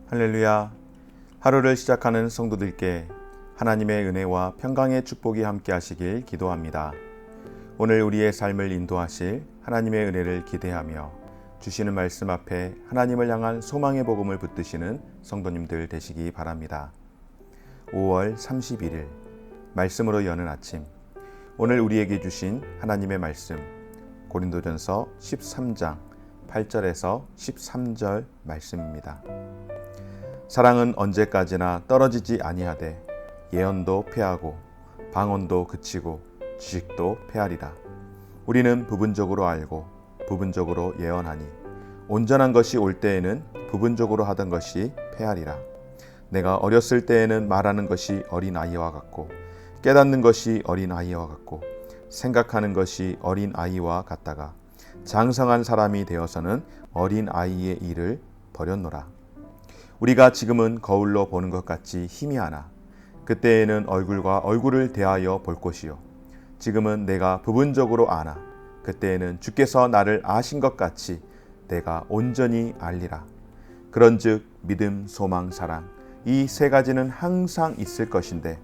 할렐루야. 하루를 시작하는 성도들께 하나님의 은혜와 평강의 축복이 함께 하시길 기도합니다. 오늘 우리의 삶을 인도하실 하나님의 은혜를 기대하며 주시는 말씀 앞에 하나님을 향한 소망의 복음을 붙드시는 성도님들 되시기 바랍니다. 5월 31일 말씀으로 여는 아침, 오늘 우리에게 주신 하나님의 말씀 고린도전서 13장 8절에서 13절 말씀입니다. 사랑은 언제까지나 떨어지지 아니하되 예언도 패하고 방언도 그치고 지식도 패하리라. 우리는 부분적으로 알고 부분적으로 예언하니 온전한 것이 올 때에는 부분적으로 하던 것이 패하리라. 내가 어렸을 때에는 말하는 것이 어린아이와 같고 깨닫는 것이 어린아이와 같고 생각하는 것이 어린아이와 같다가 장성한 사람이 되어서는 어린아이의 일을 버렸노라. 우리가 지금은 거울로 보는 것 같이 희미하나 그때에는 얼굴과 얼굴을 대하여 볼 것이요 지금은 내가 부분적으로 아나 그때에는 주께서 나를 아신 것 같이 내가 온전히 알리라. 그런즉 믿음, 소망, 사랑 이 세 가지는 항상 있을 것인데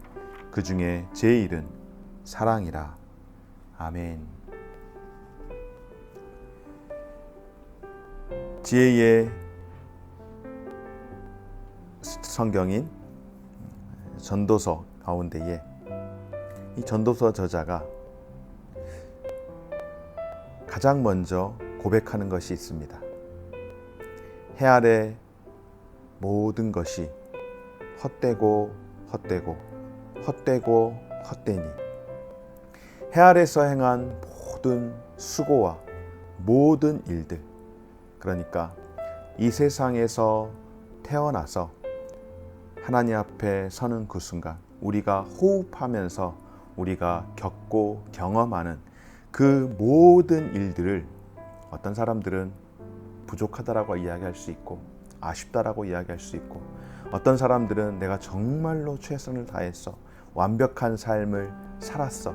그 중에 제일은 사랑이라. 아멘. 지혜의 성경인 전도서 가운데에 이 전도서 저자가 가장 먼저 고백하는 것이 있습니다. 해 아래 모든 것이 헛되고 헛되고 헛되고 헛되니 해 아래서 행한 모든 수고와 모든 일들, 그러니까 이 세상에서 태어나서 하나님 앞에 서는 그 순간 우리가 호흡하면서 우리가 겪고 경험하는 그 모든 일들을 어떤 사람들은 부족하다라고 이야기할 수 있고 아쉽다라고 이야기할 수 있고 어떤 사람들은 내가 정말로 최선을 다했어, 완벽한 삶을 살았어,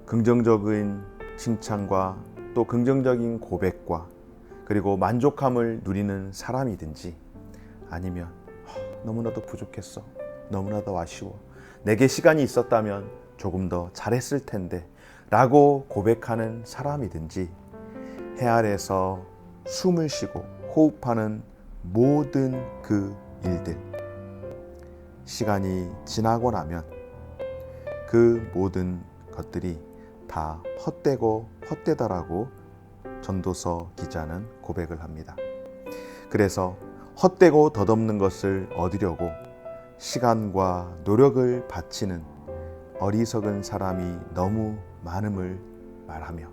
긍정적인 칭찬과 또 긍정적인 고백과 그리고 만족함을 누리는 사람이든지 아니면 너무나도 부족했어, 너무나도 아쉬워, 내게 시간이 있었다면 조금 더 잘했을 텐데 라고 고백하는 사람이든지 해 아래서 숨을 쉬고 호흡하는 모든 그 일들, 시간이 지나고 나면 그 모든 것들이 다 헛되고 헛되다라고 전도서 기자는 고백을 합니다. 그래서 헛되고 덧없는 것을 얻으려고 시간과 노력을 바치는 어리석은 사람이 너무 많음을 말하며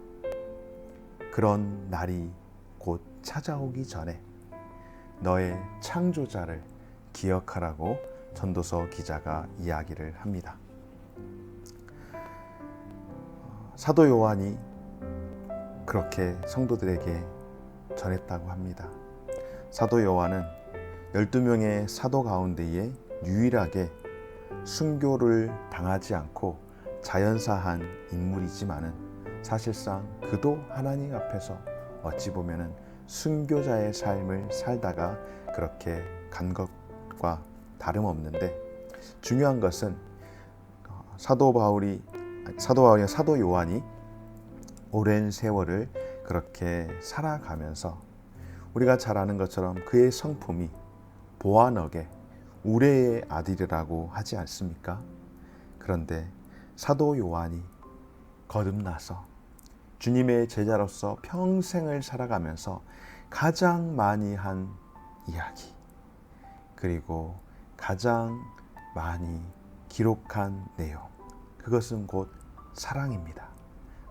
그런 날이 곧 찾아오기 전에 너의 창조자를 기억하라고 전도서 기자가 이야기를 합니다. 사도 요한이 그렇게 성도들에게 전했다고 합니다. 사도 요한은 12명의 사도 가운데에 유일하게 순교를 당하지 않고 자연사한 인물이지만은 사실상 그도 하나님 앞에서 어찌 보면은 순교자의 삶을 살다가 그렇게 간 것과 다름없는데, 중요한 것은 사도 요한이 오랜 세월을 그렇게 살아가면서 우리가 잘 아는 것처럼 그의 성품이 보아너게 우레의 아들이라고 하지 않습니까? 그런데 사도 요한이 거듭나서 주님의 제자로서 평생을 살아가면서 가장 많이 한 이야기, 그리고 가장 많이 기록한 내용, 그것은 곧 사랑입니다.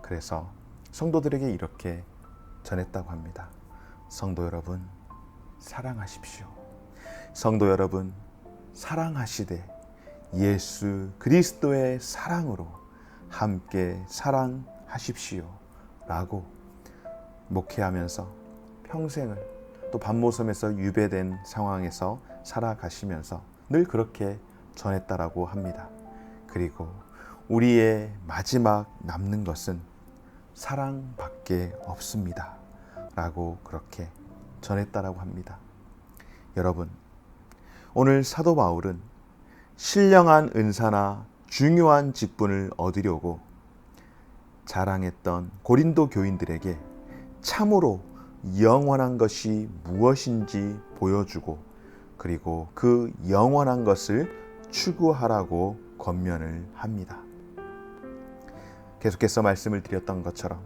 그래서 성도들에게 이렇게 전했다고 합니다. 성도 여러분, 사랑하십시오. 성도 여러분, 사랑하시되 예수 그리스도의 사랑으로 함께 사랑하십시오 라고 목회하면서 평생을 또 밤모섬에서 유배된 상황에서 살아가시면서 늘 그렇게 전했다라고 합니다. 그리고 우리의 마지막 남는 것은 사랑밖에 없습니다 라고 그렇게 전했다라고 합니다. 여러분, 오늘 사도 바울은 신령한 은사나 중요한 직분을 얻으려고 자랑했던 고린도 교인들에게 참으로 영원한 것이 무엇인지 보여주고, 그리고 그 영원한 것을 추구하라고 권면을 합니다. 계속해서 말씀을 드렸던 것처럼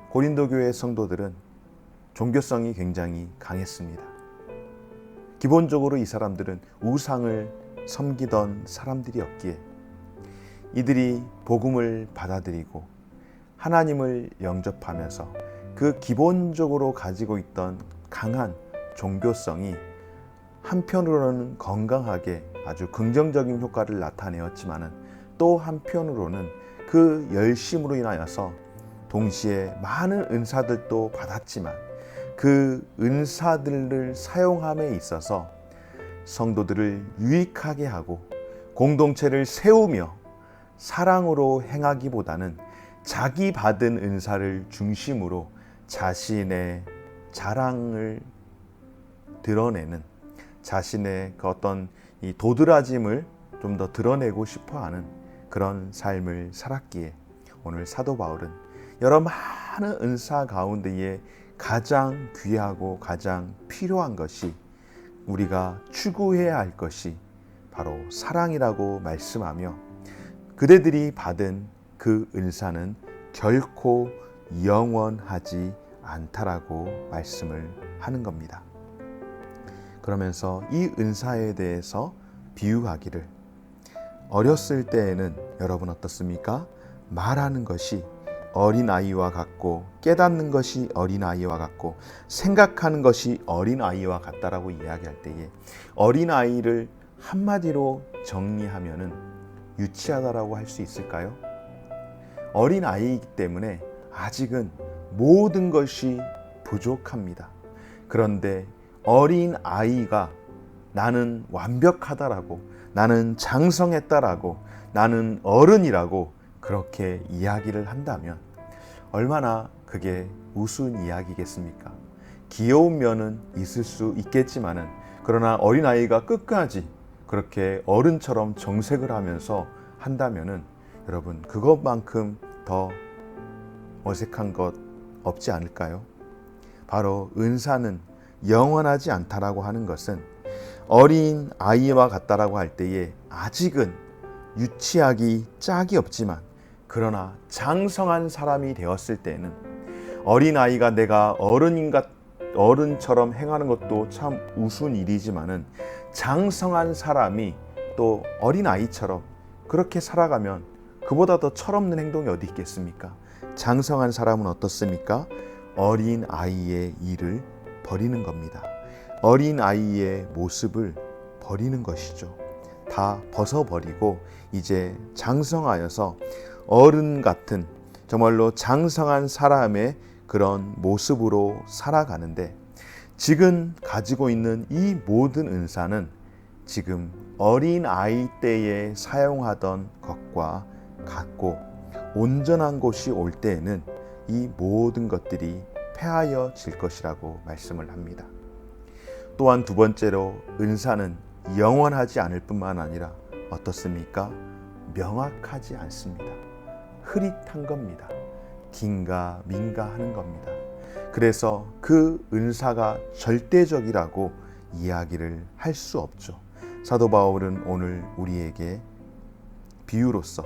고린도 교회 성도들은 종교성이 굉장히 강했습니다. 기본적으로 이 사람들은 우상을 섬기던 사람들이었기에 이들이 복음을 받아들이고 하나님을 영접하면서 그 기본적으로 가지고 있던 강한 종교성이 한편으로는 건강하게 아주 긍정적인 효과를 나타내었지만은 또 한편으로는 그 열심으로 인하여서 동시에 많은 은사들도 받았지만 그 은사들을 사용함에 있어서 성도들을 유익하게 하고 공동체를 세우며 사랑으로 행하기보다는 자기 받은 은사를 중심으로 자신의 자랑을 드러내는, 자신의 그 어떤 이 도드라짐을 좀 더 드러내고 싶어하는 그런 삶을 살았기에 오늘 사도 바울은 여러 많은 은사 가운데에 가장 귀하고 가장 필요한 것이, 우리가 추구해야 할 것이 바로 사랑이라고 말씀하며, 그대들이 받은 그 은사는 결코 영원하지 않다라고 말씀을 하는 겁니다. 그러면서 이 은사에 대해서 비유하기를, 어렸을 때에는 여러분 어떻습니까? 말하는 것이 어린아이와 같고, 깨닫는 것이 어린아이와 같고, 생각하는 것이 어린아이와 같다라고 이야기할 때에 어린아이를 한마디로 정리하면은 유치하다라고 할 수 있을까요? 어린아이이기 때문에 아직은 모든 것이 부족합니다. 그런데 어린아이가 나는 완벽하다라고, 나는 장성했다라고, 나는 어른이라고 그렇게 이야기를 한다면 얼마나 그게 우스운 이야기겠습니까? 귀여운 면은 있을 수 있겠지만은, 그러나 어린아이가 끝까지 그렇게 어른처럼 정색을 하면서 한다면은 여러분, 그것만큼 더 어색한 것 없지 않을까요? 바로 은사는 영원하지 않다라고 하는 것은 어린 아이와 같다라고 할 때에 아직은 유치하기 짝이 없지만, 그러나 장성한 사람이 되었을 때는 어린아이가 내가 어른처럼 행하는 것도 참 우스운 일이지만은, 장성한 사람이 또 어린아이처럼 그렇게 살아가면 그보다 더 철없는 행동이 어디 있겠습니까? 장성한 사람은 어떻습니까? 어린아이의 일을 버리는 겁니다. 어린아이의 모습을 버리는 것이죠. 다 벗어버리고 이제 장성하여서 어른 같은, 정말로 장성한 사람의 그런 모습으로 살아가는데, 지금 가지고 있는 이 모든 은사는 지금 어린아이 때에 사용하던 것과 같고, 온전한 곳이 올 때에는 이 모든 것들이 폐하여질 것이라고 말씀을 합니다. 또한 두 번째로, 은사는 영원하지 않을 뿐만 아니라 어떻습니까? 명확하지 않습니다. 흐릿한 겁니다. 긴가 민가 하는 겁니다. 그래서 그 은사가 절대적이라고 이야기를 할 수 없죠. 사도 바울은 오늘 우리에게 비유로서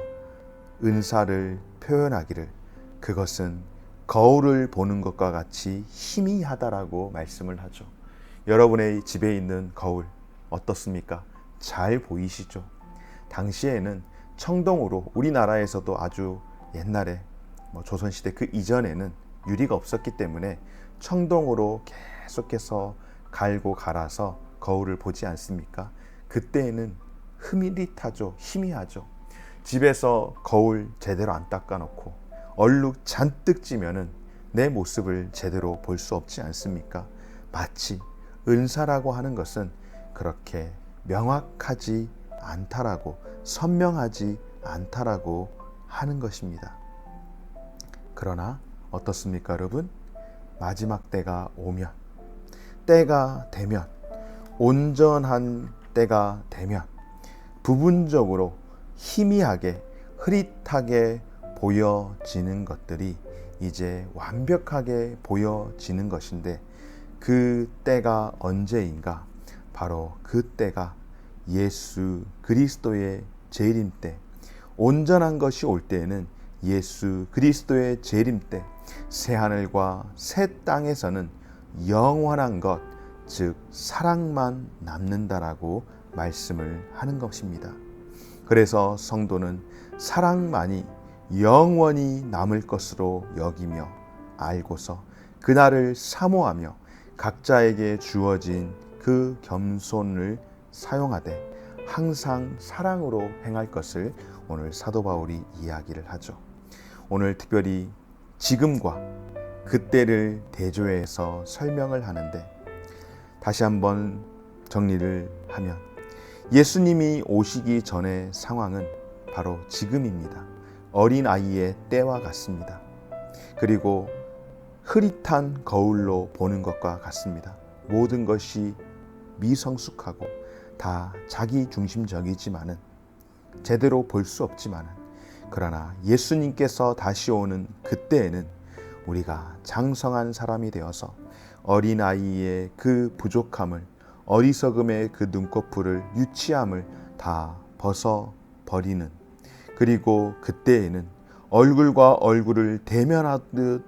은사를 표현하기를, 그것은 거울을 보는 것과 같이 희미하다라고 말씀을 하죠. 여러분의 집에 있는 거울 어떻습니까? 잘 보이시죠? 당시에는 청동으로, 우리나라에서도 아주 옛날에 조선시대 그 이전에는 유리가 없었기 때문에 청동으로 계속해서 갈고 갈아서 거울을 보지 않습니까? 그때에는 흐릿하죠. 희미하죠. 집에서 거울 제대로 안 닦아놓고 얼룩 잔뜩 찌면은 내 모습을 제대로 볼 수 없지 않습니까? 마치 은사라고 하는 것은 그렇게 명확하지 않다라고, 선명하지 않다라고 하는 것입니다. 그러나 어떻습니까, 여러분? 마지막 때가 오면, 때가 되면 온전한 때가 되면 부분적으로 희미하게 흐릿하게 보여지는 것들이 이제 완벽하게 보여지는 것인데, 그 때가 언제인가? 바로 그 때가 예수 그리스도의 재림 때, 온전한 것이 올 때에는 예수 그리스도의 재림 때 새하늘과 새 땅에서는 영원한 것, 즉 사랑만 남는다라고 말씀을 하는 것입니다. 그래서 성도는 사랑만이 영원히 남을 것으로 여기며 알고서 그날을 사모하며 각자에게 주어진 그 겸손을 사용하되 항상 사랑으로 행할 것을 오늘 사도 바울이 이야기를 하죠. 오늘 특별히 지금과 그때를 대조해서 설명을 하는데, 다시 한번 정리를 하면 예수님이 오시기 전의 상황은 바로 지금입니다. 어린아이의 때와 같습니다. 그리고 흐릿한 거울로 보는 것과 같습니다. 모든 것이 미성숙하고 다 자기 중심적이지만은, 제대로 볼 수 없지만은, 그러나 예수님께서 다시 오는 그때에는 우리가 장성한 사람이 되어서 어린아이의 그 부족함을, 어리석음의 그 눈꺼풀을, 유치함을 다 벗어버리는, 그리고 그때에는 얼굴과 얼굴을 대면하듯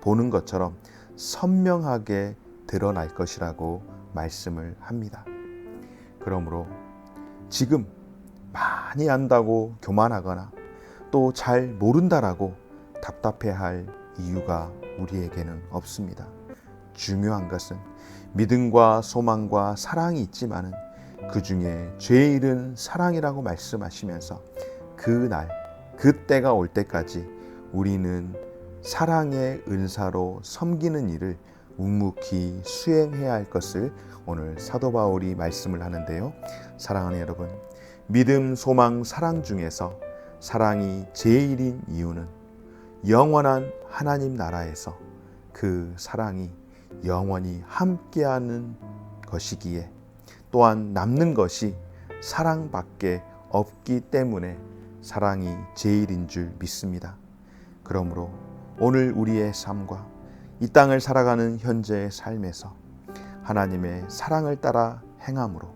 보는 것처럼 선명하게 드러날 것이라고 말씀을 합니다. 그러므로 지금 많이 안다고 교만하거나 또 잘 모른다라고 답답해할 이유가 우리에게는 없습니다. 중요한 것은 믿음과 소망과 사랑이 있지만은 그 중에 제일은 사랑이라고 말씀하시면서 그날, 그때가 올 때까지 우리는 사랑의 은사로 섬기는 일을 묵묵히 수행해야 할 것을 오늘 사도 바울이 말씀을 하는데요. 사랑하는 여러분, 믿음, 소망, 사랑 중에서 사랑이 제일인 이유는 영원한 하나님 나라에서 그 사랑이 영원히 함께하는 것이기에, 또한 남는 것이 사랑밖에 없기 때문에 사랑이 제일인 줄 믿습니다. 그러므로 오늘 우리의 삶과 이 땅을 살아가는 현재의 삶에서 하나님의 사랑을 따라 행함으로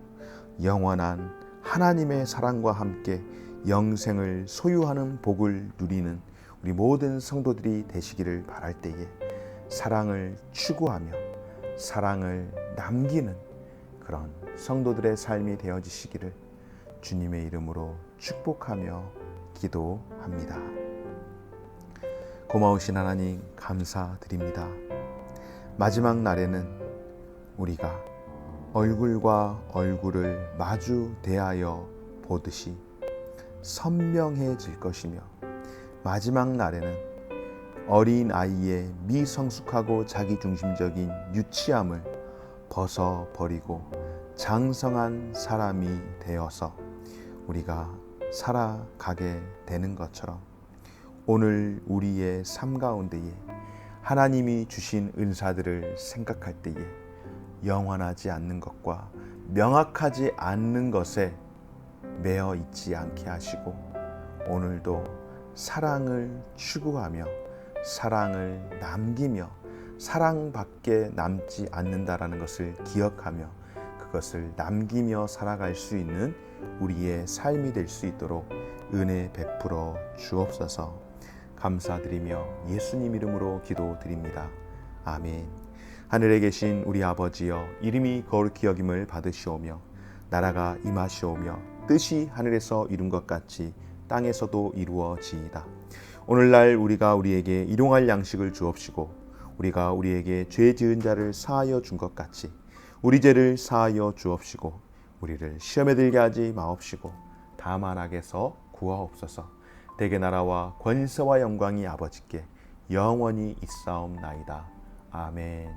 영원한 하나님의 사랑과 함께 영생을 소유하는 복을 누리는 우리 모든 성도들이 되시기를 바랄 때에 사랑을 추구하며 사랑을 남기는 그런 성도들의 삶이 되어지시기를 주님의 이름으로 축복하며 기도합니다. 고마우신 하나님 감사드립니다. 마지막 날에는 우리가 얼굴과 얼굴을 마주 대하여 보듯이 선명해질 것이며, 마지막 날에는 어린아이의 미성숙하고 자기중심적인 유치함을 벗어버리고 장성한 사람이 되어서 우리가 살아가게 되는 것처럼, 오늘 우리의 삶 가운데에 하나님이 주신 은사들을 생각할 때에 영원하지 않는 것과 명확하지 않는 것에 매여 있지 않게 하시고, 오늘도 사랑을 추구하며 사랑을 남기며 사랑밖에 남지 않는다라는 것을 기억하며 그것을 남기며 살아갈 수 있는 우리의 삶이 될 수 있도록 은혜 베풀어 주옵소서. 감사드리며 예수님 이름으로 기도드립니다. 아멘. 하늘에 계신 우리 아버지여, 이름이 거룩히 여김을 받으시오며 나라가 임하시오며 뜻이 하늘에서 이룬 것 같이 땅에서도 이루어지이다. 오늘날 우리가 우리에게 일용할 양식을 주옵시고, 우리가 우리에게 죄 지은 자를 사하여 준 것 같이 우리 죄를 사하여 주옵시고, 우리를 시험에 들게 하지 마옵시고 다만 악에서 구하옵소서. 대개 나라와 권세와 영광이 아버지께 영원히 있사옵나이다. 아멘.